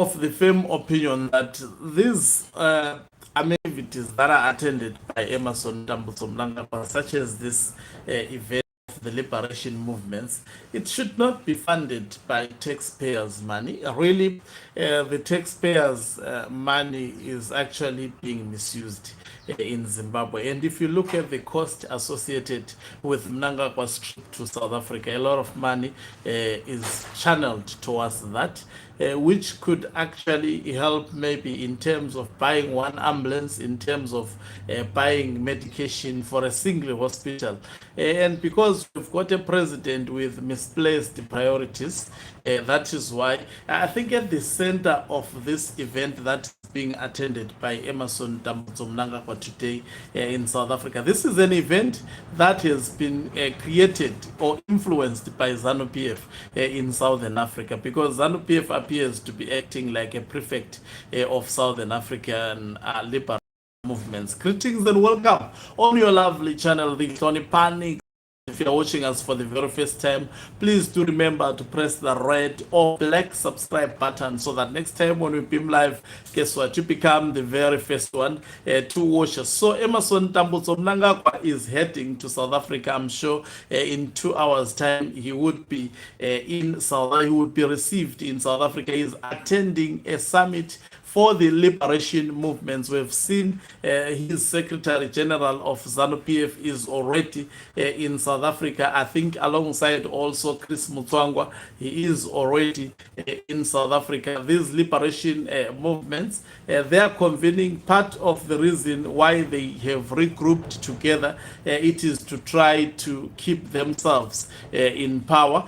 of the firm opinion that these activities that are attended by Emerson Mnangagwa, such as this event of the liberation movements, it should not be funded by taxpayers' money. Really, the taxpayers' money is actually being misused in Zimbabwe. And if you look at the cost associated with Mnangagwa's trip to South Africa, a lot of money is channeled towards that, which could actually help maybe in terms of buying one ambulance, in terms of buying medication for a single hospital. And because we've got a president with misplaced priorities, that is why I think at the center of this event that is being attended by Emerson Mnangagwa today in South Africa, this is an event that has been created or influenced by ZANU-PF in Southern Africa, because ZANU-PF appears to be acting like a prefect of Southern African liberal movements. Greetings and welcome on your lovely channel, the Tony Panic. If you're watching us for the very first time, please do remember to press the red or black subscribe button so that next time when we beam live, guess what, you become the very first one to watch us. So Emerson Mnangagwa is heading to South Africa. I'm sure in 2 hours time he would be he would be received in South Africa. He's attending a summit for the liberation movements. We've seen his Secretary General of ZANU-PF is already in South Africa. I think alongside also Chris Mutswangwa, he is already in South Africa. These liberation movements, they are convening. Part of the reason why they have regrouped together, it is to try to keep themselves in power.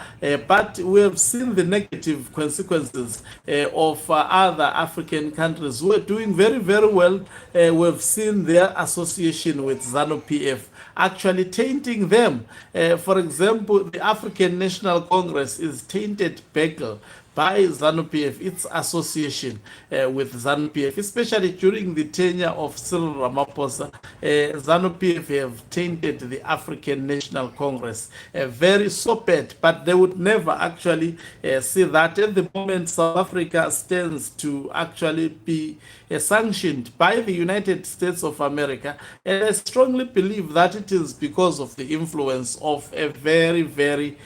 But we have seen the negative consequences of other African countries who are doing very, very well. We've seen their association with ZANU-PF actually tainting them. For example, the African National Congress is tainted bagel by ZANU-PF, its association with ZANU-PF, especially during the tenure of Cyril Ramaphosa. ZANU-PF have tainted the African National Congress. Very so bad, but they would never actually see that. At the moment, South Africa stands to actually be sanctioned by the United States of America, and I strongly believe that it is because of the influence of a very, very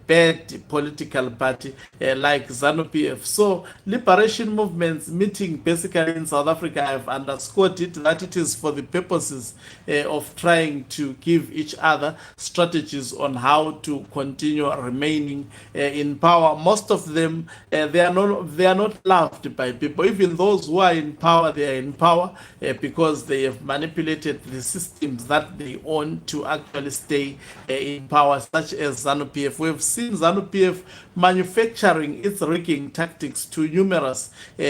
bad political party like ZANU-PF. So liberation movements meeting basically in South Africa have underscored it, that it is for the purposes of trying to give each other strategies on how to continue remaining in power. Most of them, they are not loved by people. Even those who are in power, they are in power because they have manipulated the systems that they own to actually stay in power, such as ZANU-PF. We've seen ZANU-PF manufacturing its rigging tactics to numerous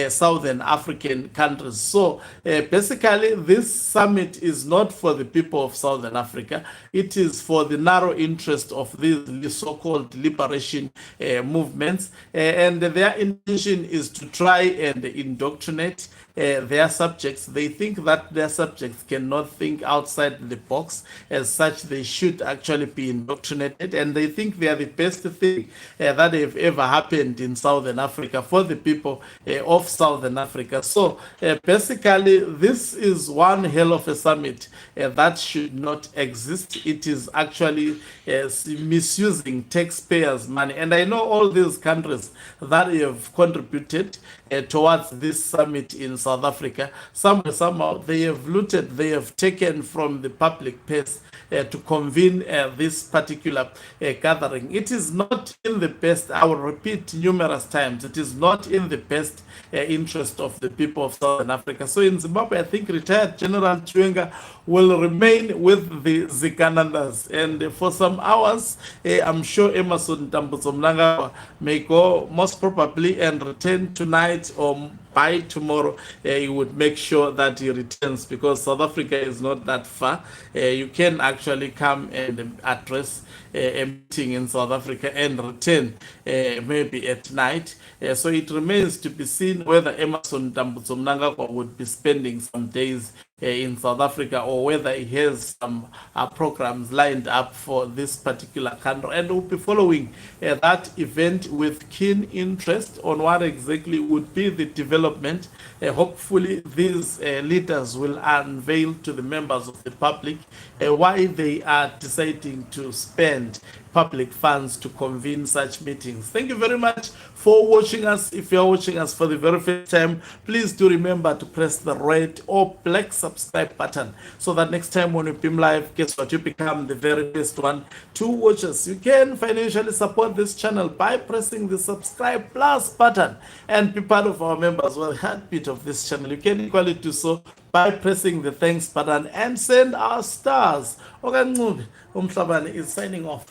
Southern African countries. So basically, this summit is not for the people of Southern Africa. It is for the narrow interest of these so-called liberation movements, and their intention is to try and indoctrinate their subjects. They think that their subjects cannot think outside the box. As such, they should actually be indoctrinated, and they think they are the best thing that have ever happened in Southern Africa for the people of Southern Africa. So basically, this is one hell of a summit that should not exist. It is actually misusing taxpayers' money, and I know all these countries that have contributed towards this summit in South Africa. Somehow they have looted, they have taken from the public purse to convene this particular gathering. It is not in the best, I will repeat numerous times, it is not in the best interest of the people of Southern Africa. So in Zimbabwe, I think retired General Chiwenga will remain with the Zikanandas, and for some hours, I'm sure Emerson Mnangagwa may go most probably and return tonight or by tomorrow. He would make sure that he returns, because South Africa is not that far. You can actually come and address a meeting in South Africa and return maybe at night. So it remains to be seen whether Emerson Mnangagwa would be spending some days in South Africa, or whether he has some programs lined up for this particular country. And we'll be following that event with keen interest on what exactly would be the development. Hopefully, these leaders will unveil to the members of the public why they are deciding to spend public funds to convene such meetings. Thank you very much for watching us. If you're watching us for the very first time, please do remember to press the red or black subscribe button so that next time when we beam live, guess what, you become the very first one to watch us. You can financially support this channel by pressing the subscribe plus button and be part of our members, well, heartbeat of this channel. You can equally do so by pressing the thanks button and send our stars. Okay, Umhlabane is signing off.